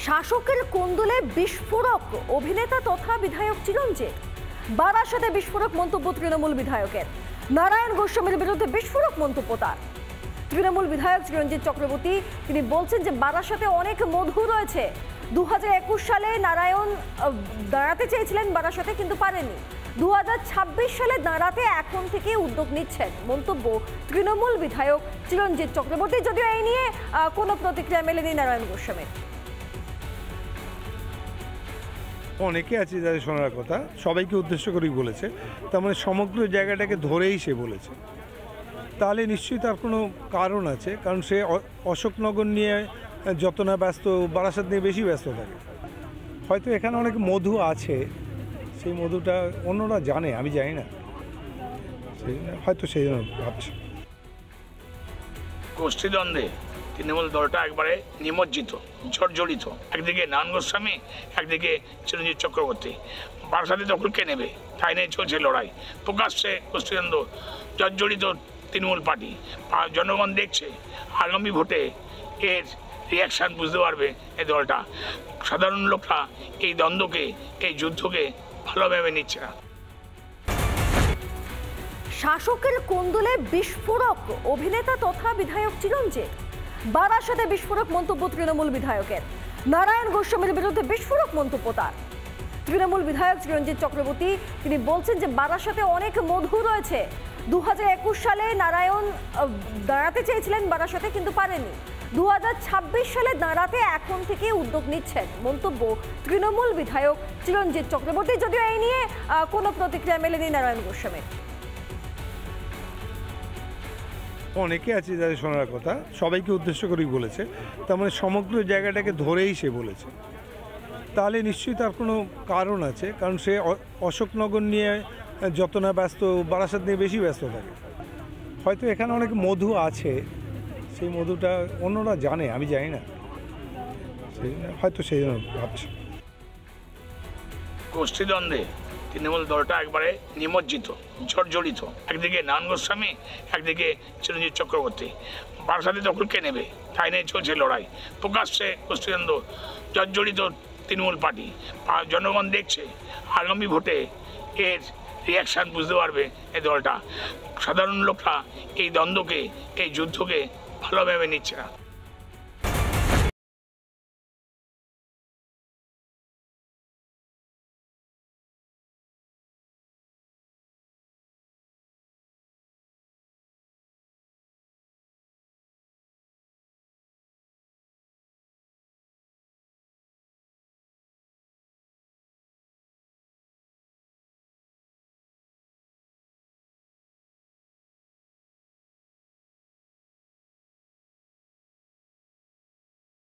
শাসকের কোন্দলে বিস্ফোরক অভিনেতা তথা বিধায়ক চিরঞ্জিত। বারাসাতে বিস্ফোরক মন্তব্য তৃণমূল বিধায়কের। নারায়ণ গোস্বামীর বিরুদ্ধে বিস্ফোরক মন্তব্য তার। তৃণমূল বিধায়ক চিরঞ্জিত চক্রবর্তী তিনি বলছেন যে বারাসাতে অনেক মধু রয়েছে। 2021 সালে নারায়ণ দাঁড়াতে চেয়েছিলেন বারাসাতে, কিন্তু পারেনি। 2026 সালে দাঁড়াতে এখন থেকে উদ্যোগ নিচ্ছেন, মন্তব্য তৃণমূল বিধায়ক চিরঞ্জিত চক্রবর্তী। যদিও এই নিয়ে কোনো প্রতিক্রিয়া মেলেনি নারায়ণ গোস্বামীর। অনেকে আছে যাদের শোনার কথা, সবাইকে উদ্দেশ্য করেই বলেছে, তার মানে সমগ্র জায়গাটাকে ধরেই সে বলেছে। তাহলে নিশ্চয়ই তার কোনো কারণ আছে, কারণ সে অশোকনগর নিয়ে যত না ব্যস্ত, বারাসাত নিয়ে বেশি ব্যস্ত থাকে। হয়তো এখানে অনেক মধু আছে, সেই মধুটা অন্যরা জানে, আমি জানি না, হয়তো সেই জন্য ভাবছে। গোষ্ঠীদ্বন্দ্বে তৃণমূল দলটা একবারে নিমজ্জিত, জর্জরিত। একদিকে নারায়ণ গোস্বামী, একদিকে চিরঞ্জিত চক্রবর্তী। বারাসাতে দখল কে নেবে তাই নিয়ে চলছে লড়াই। প্রকাশ্যে গোষ্ঠীদ্বন্দ্ব, জর্জরিত তৃণমূল পার্টি। জনগণ দেখছে, আগামী ভোটে এর রিয়াকশান বুঝতে পারবে এই দলটা। সাধারণ লোকরা এই দ্বন্দ্বকে, এই যুদ্ধকে ভালোভাবে নিচ্ছে না। শাসকের কোন্দলে বিস্ফোরক অভিনেতা তথা বিধায়ক চিরঞ্জিত। বারাসাতে বিস্ফোরক মন্তব্য তৃণমূল বিধায়কের। নারায়ণ গোস্বামীর বিরুদ্ধে বিস্ফোরক মন্তব্য তার। তৃণমূল বিধায়ক চিরঞ্জিত চক্রবর্তী তিনি বলছেন যে বারাসাতে অনেক মধু রয়েছে। 2021 সালে নারায়ণ দাঁড়াতে চেয়েছিলেন বারাসাতে, কিন্তু পারেনি। 2026 সালে দাঁড়াতে এখন থেকে উদ্যোগ নিচ্ছেন, মন্তব্য তৃণমূল বিধায়ক চিরঞ্জিত চক্রবর্তী। যদিও এই নিয়ে কোনো প্রতিক্রিয়া মেলেনি নারায়ণ গোস্বামীর। অনেকে আছে যাদের শোনার কথা, সবাইকে উদ্দেশ্য করেই বলেছে, তার মানে সমগ্র জায়গাটাকে ধরেই সে বলেছে। তাহলে নিশ্চয়ই তার কোনো কারণ আছে, কারণ সে অশোকনগর নিয়ে যত না ব্যস্ত, বারাসাত নিয়ে বেশি ব্যস্ত থাকে। হয়তো এখানে অনেক মধু আছে, সেই মধুটা অন্যরা জানে, আমি জানি না, হয়তো সেই জন্য ভাবছে। গোষ্ঠীদ্বন্দ্বে তৃণমূল দলটা একবারে নিমজ্জিত, জর্জরিত। একদিকে নারায়ণ গোস্বামী, একদিকে চিরঞ্জিত চক্রবর্তী। বারাসাতে দখল কে নেবে তাই নিয়ে চলছে লড়াই। প্রকাশ্যে গোষ্ঠীদ্বন্দ্ব, জর্জরিত তৃণমূল পার্টি। জনগণ দেখছে, আগামী ভোটে এর রিয়াকশান বুঝতে পারবে এই দলটা। সাধারণ লোকরা এই দ্বন্দ্বকে, এই যুদ্ধকে ভালোভাবে নিচ্ছে না।